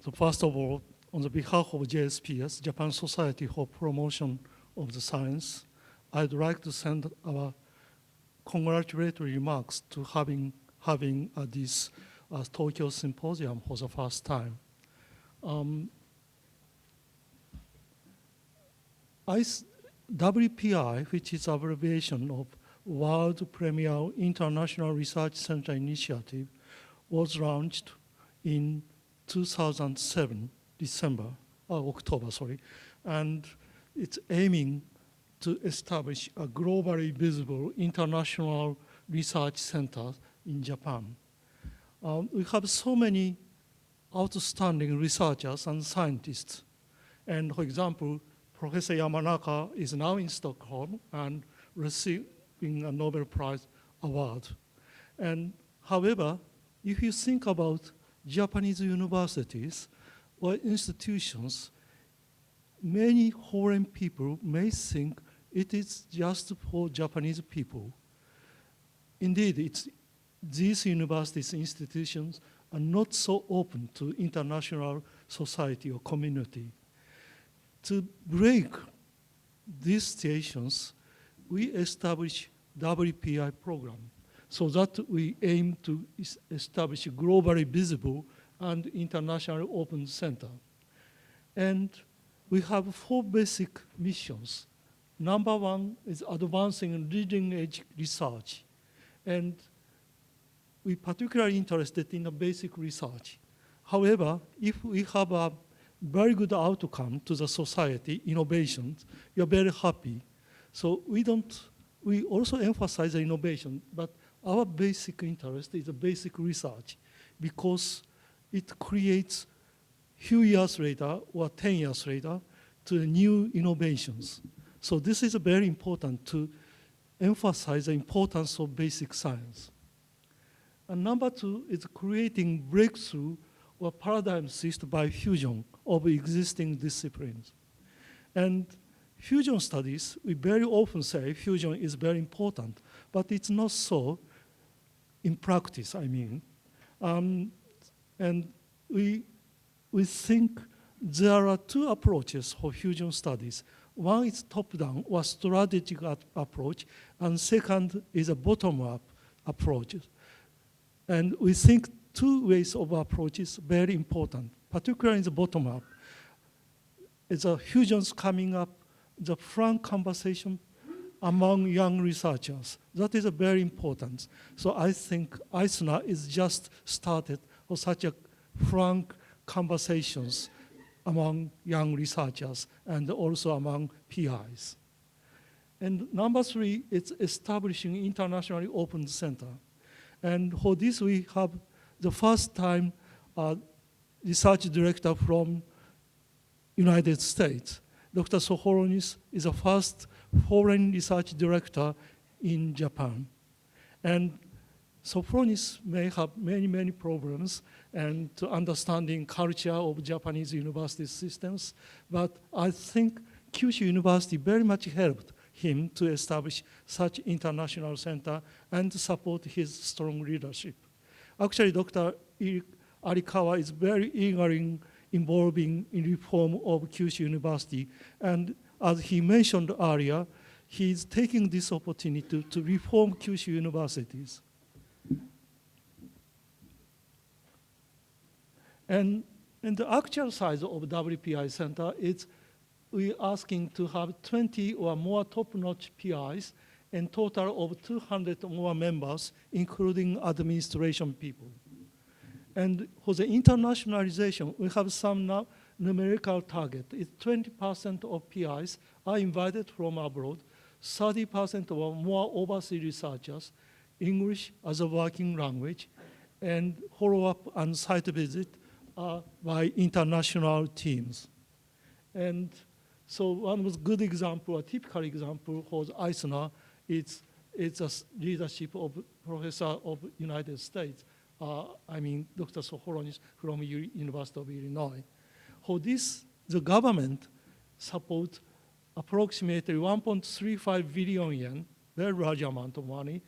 So first of all, on the behalf of JSPS, Japan Society for Promotion of the Science, I'd like to send our congratulatory remarks to having this Tokyo Symposium for the first time. WPI, which is abbreviation of World Premier International Research Center Initiative, was launched in 2007, October, and it's aiming to establish a globally visible international research center in Japan. We have so many outstanding researchers and scientists. And for example, Professor Yamanaka is now in Stockholm and receiving a Nobel Prize award. And however, if you think about Japanese universities or institutions, many foreign people may think it is just for Japanese people. Indeed, these universities, institutions are not so open to international society or community. To break these situations, we establish WPI program so that we aim to establish a globally visible and internationally open center. And we have 4 basic missions. Number 1 is advancing leading-edge research. And we're particularly interested in the basic research. However, if we have a very good outcome to the society, innovations, we are very happy. So we also emphasize the innovation, but our basic interest is the basic research because it creates few years later or 10 years later to new innovations. So this is very important to emphasize the importance of basic science. And number 2 is creating breakthrough or paradigm shift by fusion of existing disciplines. And fusion studies, we very often say fusion is very important, but it's not so in practice, I mean. And we think there are 2 approaches for fusion studies. One is top-down or strategic approach, and second is a bottom-up approach. And we think 2 ways of approach is very important, particularly in the bottom-up. It's a fusions coming up, the frank conversation among young researchers. That is very important. So I think I²CNER is just started for such a frank conversations among young researchers and also among PIs. And number 3, it's establishing internationally open center. And for this, we have the first time research director from United States. Dr. Sophronis is the first foreign research director in Japan. And Sophronis may have many, many problems and to understanding culture of Japanese university systems, but I think Kyushu University very much helped him to establish such international center and to support his strong leadership. Actually, Dr. Arikawa is very eagerly involving in reform of Kyushu University, and as he mentioned earlier, he's taking this opportunity to reform Kyushu universities. And the actual size of WPI Center is we're asking to have 20 or more top-notch PIs and total of 200 more members, including administration people. And for the internationalization, we have some numerical target. It's 20% of PIs are invited from abroad, 30% or more overseas researchers, English as a working language, and follow-up and site visit by international teams. And so one was good example, a typical example for I²CNER, it's a leadership of professor of United States, Dr. Sophronis from University of Illinois. For this, the government supports approximately 1.35 billion yen, very large amount of money,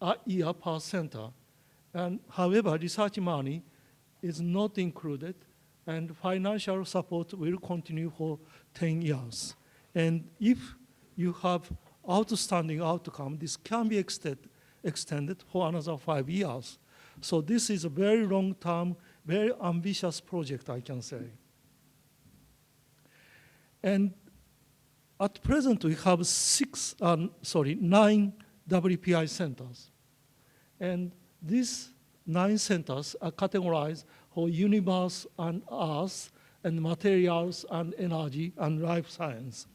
a year per center. And however, research money is not included, and financial support will continue for 10 years. And if you have outstanding outcome, this can be extended for another 5 years. So this is a very long-term, very ambitious project, I can say. And at present, we have 9 WPI centers. And these 9 centers are categorized for universe and earth, and materials and energy and life science.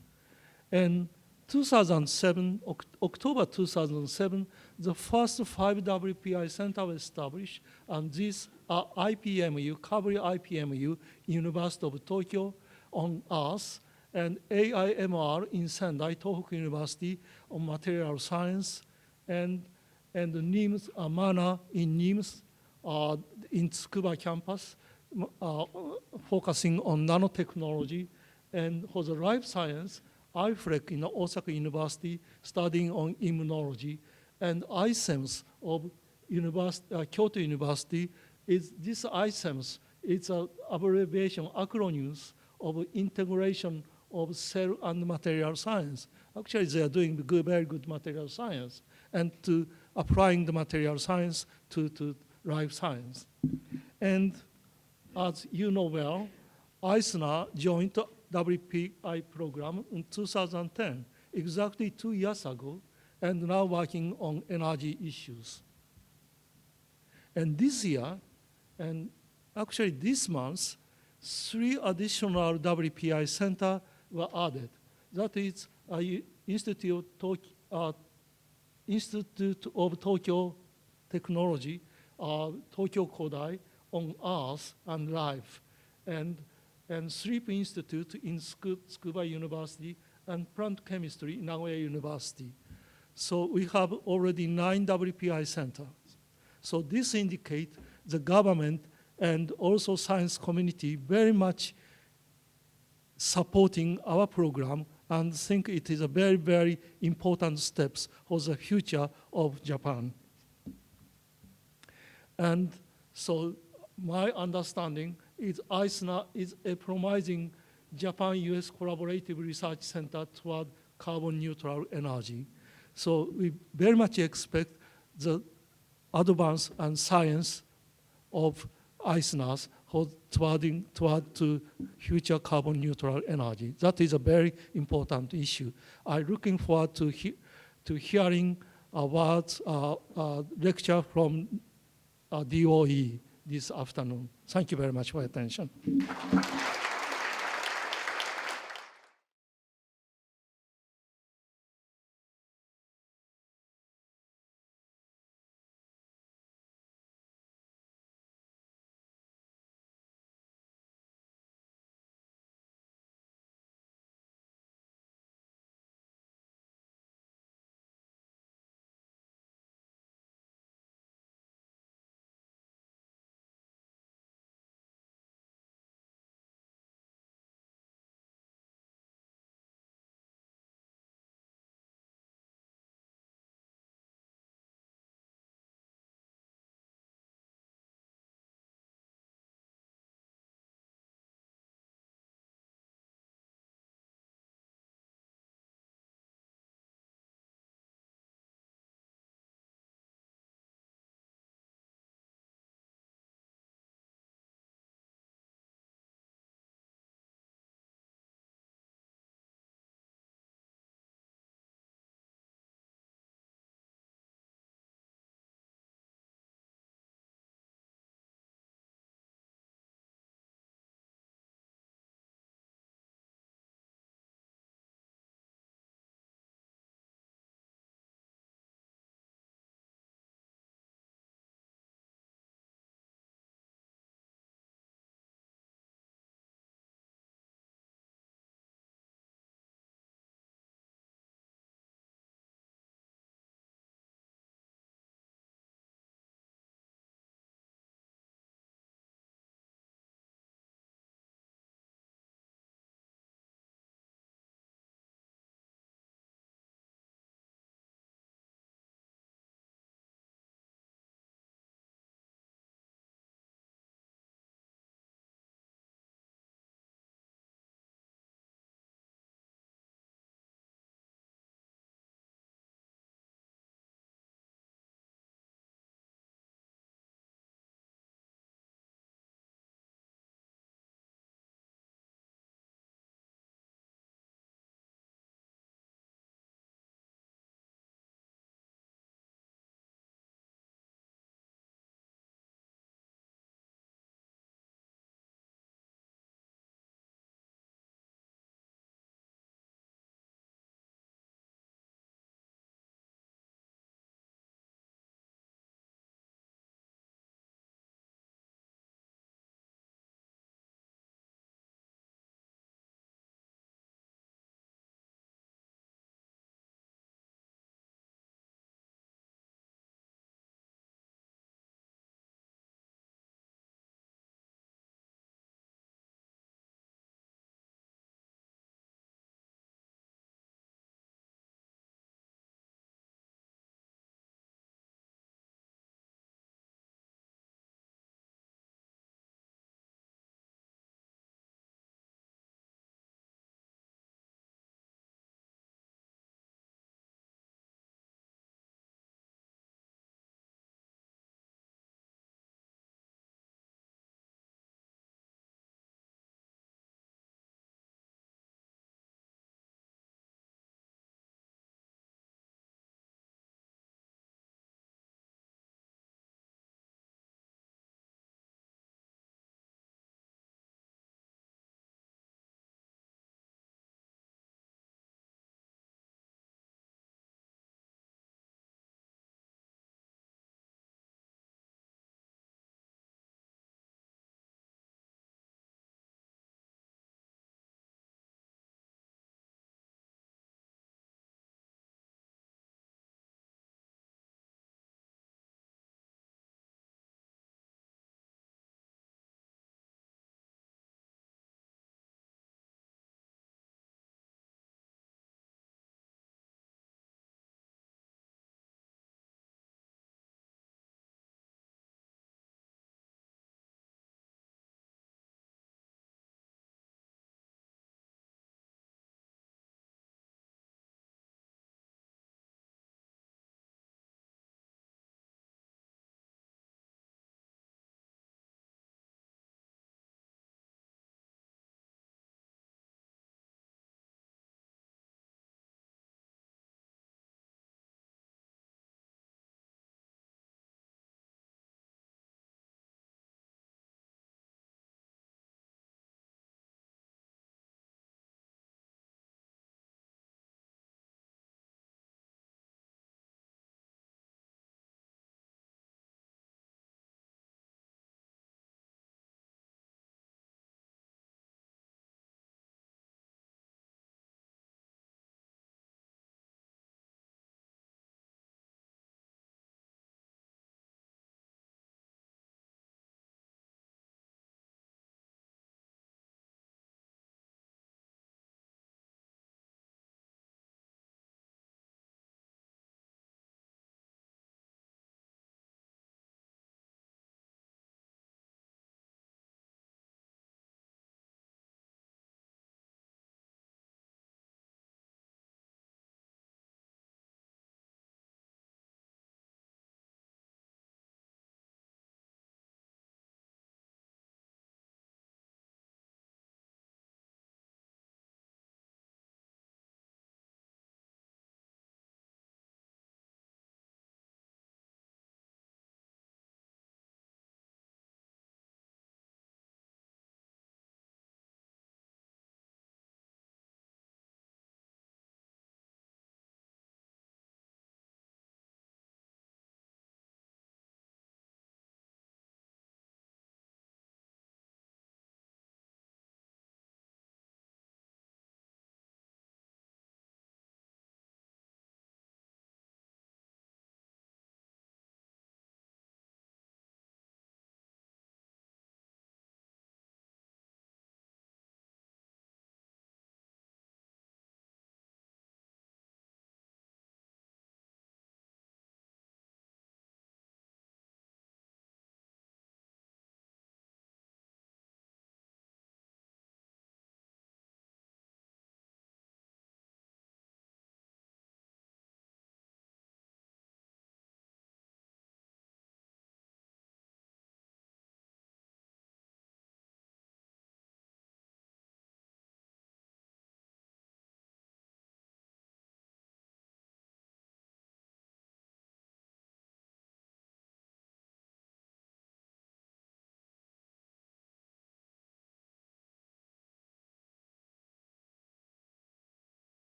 And 2007, October 2007, the first 5 WPI centers were established, and these are IPMU, Kaburi IPMU, University of Tokyo on Earth, and AIMR in Sendai, Tohoku University on Material Science, and NIMS, MANA in NIMS, in Tsukuba campus, focusing on nanotechnology, and for the life science, I²CNER in Osaka University, studying on immunology, and I²CNER of Kyoto University. This I²CNER is an abbreviation, acronyms of integration of cell and material science. Actually, they are doing very good material science, and to applying the material science to life science. And as you know well, I²CNER joined the WPI program in 2010, exactly 2 years ago, and now working on energy issues. And this year, and actually this month, 3 additional WPI centers were added. That is Institute of Tokyo Technology, Tokyo Kodai on Earth and Life, and Sleep Institute in Tsukuba University, and Plant Chemistry in Nagoya University. So we have already 9 WPI centers. So this indicates the government and also science community very much supporting our program, and think it is a very, very important steps for the future of Japan. And so my understanding is I²CNER is a promising Japan-US collaborative research center toward carbon neutral energy. So we very much expect the advance and science of I²CNER toward to future carbon neutral energy. That is a very important issue. I'm looking forward to hearing about lecture from DOE this afternoon. Thank you very much for your attention.